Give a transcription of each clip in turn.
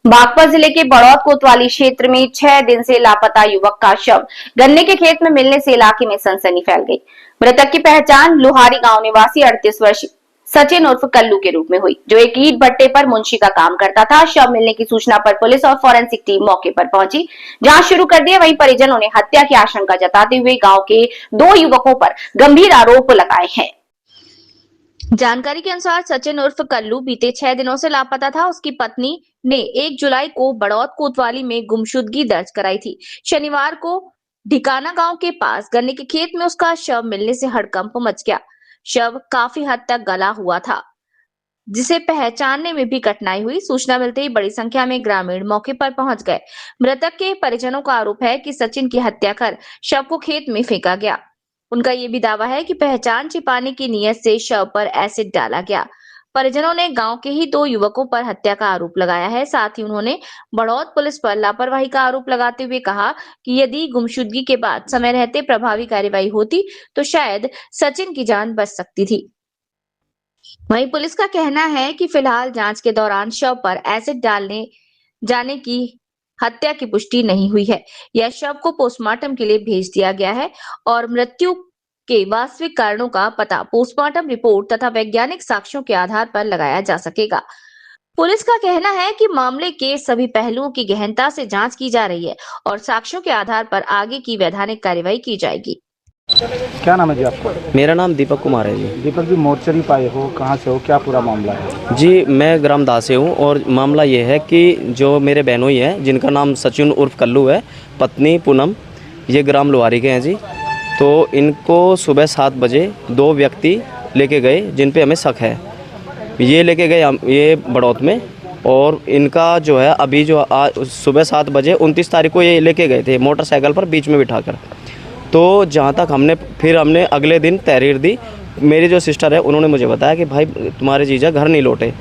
बागपत जिले के बड़ौद कोतवाली क्षेत्र में 6 दिन से लापता युवक का शव गन्ने के खेत में मिलने से इलाके में सनसनी फैल गई। मृतक की पहचान लोहारी गांव निवासी 38 वर्षीय सचिन उर्फ कल्लू के रूप में हुई, जो एक ईंट भट्टे पर मुंशी का काम करता था। शव मिलने की सूचना पर पुलिस और फॉरेंसिक टीम मौके पर पहुंची, जांच शुरू कर दी। वहीं परिजनों ने हत्या की आशंका जताते हुए गांव के 2 युवकों पर गंभीर आरोप लगाए हैं। जानकारी के अनुसार सचिन उर्फ कल्लू बीते 6 दिनों से लापता था। उसकी पत्नी ने 1 जुलाई को बड़ौद कोतवाली में गुमशुदगी दर्ज कराई थी। शनिवार को ढिकाना गांव के पास गन्ने के खेत में उसका शव मिलने से हड़कंप मच गया। शव काफी हद तक गला हुआ था, जिसे पहचानने में भी कठिनाई हुई। सूचना मिलते ही बड़ी संख्या में ग्रामीण मौके पर पहुंच गए। मृतक के परिजनों का आरोप है कि सचिन की हत्या कर शव को खेत में फेंका गया। उनका ये भी दावा है कि पहचान छिपाने की नीयत से शव पर एसिड डाला गया। परिजनों ने गांव के ही 2 युवकों पर हत्या का आरोप लगाया है। साथ ही उन्होंने बड़ौद पुलिस पर लापरवाही का आरोप लगाते हुए कहा कि यदि गुमशुदगी के बाद समय रहते प्रभावी कार्यवाही होती तो शायद सचिन की जान बच सकती थी। वहीं पुलिस का कहना है कि फिलहाल जांच के दौरान शव पर एसिड डालने जाने की हत्या की पुष्टि नहीं हुई है। यह शव को पोस्टमार्टम के लिए भेज दिया गया है और मृत्यु के वास्तविक कारणों का पता पोस्टमार्टम रिपोर्ट तथा वैज्ञानिक साक्ष्यों के आधार पर लगाया जा सकेगा। पुलिस का कहना है कि मामले के सभी पहलुओं की गहनता से जांच की जा रही है और साक्ष्यों के आधार पर आगे की वैधानिक कार्यवाही की जाएगी। क्या नाम है जी आपका? मेरा नाम दीपक कुमार है जी। दीपक जी, मोर्चरी पाए हो, कहाँ से हो, क्या पूरा मामला है? जी, मैं ग्राम दास से हूँ और मामला ये है कि जो मेरे बहनोई हैं जिनका नाम सचिन उर्फ कल्लू है, पत्नी पूनम, ये ग्राम लोहारी के हैं जी। तो इनको सुबह 7 बजे 2 व्यक्ति लेके गए जिन पे हमें शक है। ये लेके गए ये बड़ौत में, और इनका जो है अभी जो सुबह 7 बजे 29 तारीख को ये लेके गए थे मोटरसाइकिल पर बीच में बिठाकर। तो जहाँ तक हमने अगले दिन तहरीर दी। मेरी जो सिस्टर है उन्होंने मुझे बताया कि भाई तुम्हारे जीजा घर नहीं लौटे,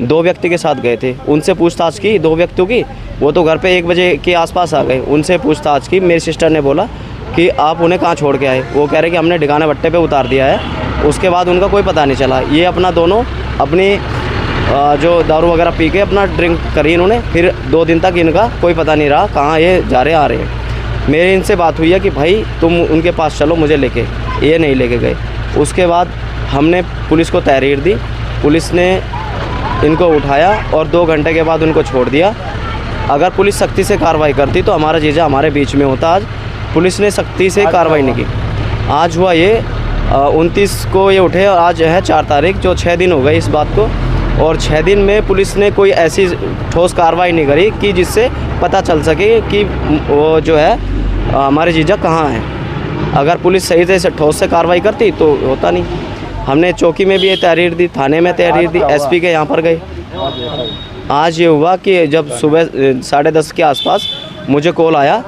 2 व्यक्ति के साथ गए थे। उनसे पूछताछ की 2 व्यक्तियों की, वो तो घर पे 1 बजे के आसपास आ गए। उनसे पूछताछ की, मेरी सिस्टर ने बोला कि आप उन्हें कहाँ छोड़ के आए? वो कह रहे कि हमने ढिकाना भट्टे पे उतार दिया है। उसके बाद उनका कोई पता नहीं चला। ये अपना दोनों अपनी जो दारू वगैरह पी के अपना ड्रिंक करी इन्होंने। फिर 2 दिन तक इनका कोई पता नहीं रहा कहाँ ये जा रहे आ रहे हैं। मेरी इनसे बात हुई है कि भाई तुम उनके पास चलो मुझे लेके, ये नहीं लेके गए। उसके बाद हमने पुलिस को तहरीर दी, पुलिस ने इनको उठाया और 2 घंटे के बाद उनको छोड़ दिया। अगर पुलिस सख्ती से कार्रवाई करती तो हमारा जीजा हमारे बीच में होता। आज पुलिस ने सख्ती से कार्रवाई नहीं की। आज हुआ ये 29 को ये उठे और आज है 4 तारीख, जो 6 दिन हो गए इस बात को। और 6 दिन में पुलिस ने कोई ऐसी ठोस कार्रवाई नहीं करी कि जिससे पता चल सके कि वो जो है हमारे जीजा कहाँ हैं। अगर पुलिस सही से ठोस से कार्रवाई करती तो होता नहीं। हमने चौकी में भी ये तहरीर दी, थाने में तहरीर दी, एसपी के यहाँ पर गए। आज ये हुआ कि जब सुबह 10:30 के आसपास मुझे कॉल आया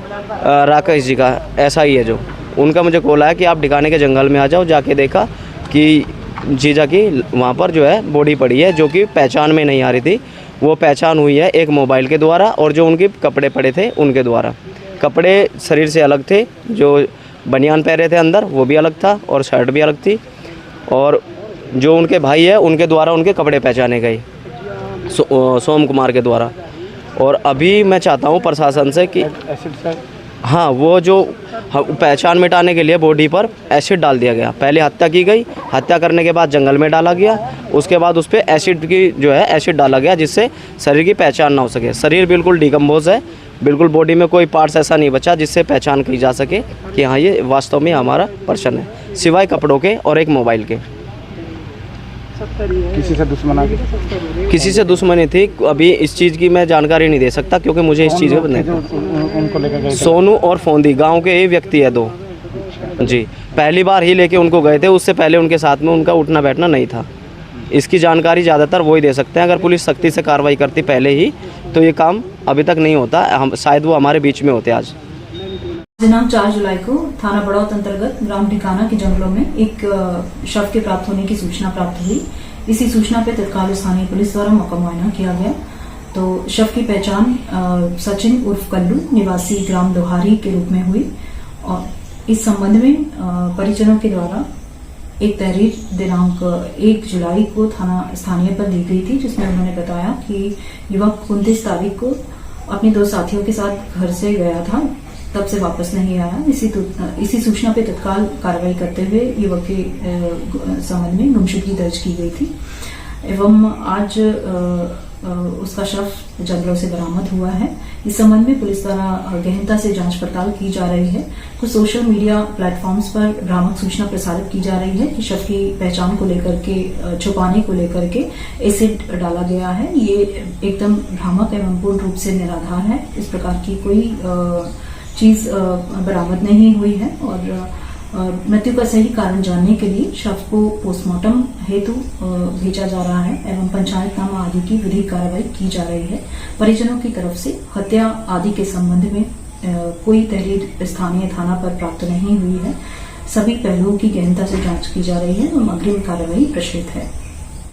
राकेश जी का, ऐसा ही है जो, उनका मुझे कॉल आया कि आप ढिकाने के जंगल में आ जाओ। जाके देखा कि जीजा की वहाँ पर जो है बॉडी पड़ी है, जो कि पहचान में नहीं आ रही थी। वो पहचान हुई है एक मोबाइल के द्वारा और जो उनके कपड़े पड़े थे उनके द्वारा। कपड़े शरीर से अलग थे, जो बनियान पहने थे अंदर वो भी अलग था और शर्ट भी अलग थी। और जो उनके भाई है उनके द्वारा उनके कपड़े पहचाने गए, सोम कुमार के द्वारा। और अभी मैं चाहता हूँ प्रशासन से कि हाँ, वो जो पहचान मिटाने के लिए बॉडी पर एसिड डाल दिया गया। पहले हत्या की गई, हत्या करने के बाद जंगल में डाला गया, उसके बाद उस पर एसिड की जो है एसिड डाला गया जिससे शरीर की पहचान ना हो सके। शरीर बिल्कुल डिकम्पोज है, बिल्कुल बॉडी में कोई पार्ट्स ऐसा नहीं बचा जिससे पहचान की जा सके कि हाँ ये वास्तव में हमारा पर्सन है, सिवाय कपड़ों के और एक मोबाइल के। किसी से दुश्मनी थी, अभी इस चीज़ की मैं जानकारी नहीं दे सकता क्योंकि मुझे इस चीज़ में सोनू और फोंदी गांव के ही व्यक्ति है 2 जी। पहली बार ही लेके उनको गए थे, उससे पहले उनके साथ में उनका उठना बैठना नहीं था। इसकी जानकारी ज़्यादातर वही दे सकते हैं। अगर पुलिस सख्ती से कार्रवाई करती पहले ही तो ये काम अभी तक नहीं होता। हम शायद वो हमारे बीच में होते। आज दिनांक 4 जुलाई को थाना बड़ौत अंतर्गत ग्राम ढिकाना के जंगलों में एक शव के प्राप्त होने की सूचना प्राप्त हुई। इसी सूचना पर तत्काल स्थानीय पुलिस द्वारा मौका मुआयना किया गया। तो शव की पहचान सचिन उर्फ कल्लू निवासी ग्राम लोहारी के रूप में हुई और इस संबंध में परिजनों के द्वारा एक तहरीर दिनांक 1 जुलाई को थाना स्थानीय पर दी गई थी, जिसमें उन्होंने बताया कि युवक 29 तारीख को अपने 2 साथियों के साथ घर से गया था, तब से वापस नहीं आया। इसी सूचना पर तत्काल कार्रवाई करते हुए युवक के संबंध में गुमशुदगी दर्ज की गई थी एवं आज उसका शव जंगलों से बरामद हुआ है। इस संबंध में पुलिस द्वारा गहनता से जांच पड़ताल की जा रही है। कुछ सोशल मीडिया प्लेटफॉर्म्स पर भ्रामक सूचना प्रसारित की जा रही है कि शव की पहचान को लेकर के, छुपाने को लेकर के एसिड डाला गया है। ये एकदम भ्रामक एवं पूर्ण रूप से निराधार है। इस प्रकार की कोई चीज बरामद नहीं हुई है और मृत्यु का सही कारण जानने के लिए शव को पोस्टमार्टम हेतु भेजा जा रहा है एवं पंचायतनामा आदि की विधिक कार्रवाई की जा रही है। परिजनों की तरफ से हत्या आदि के संबंध में कोई तहरीर स्थानीय थाना पर प्राप्त नहीं हुई है। सभी पहलुओं की गहनता से जांच की जा रही है एवं अग्रिम कार्रवाई प्रचलित है।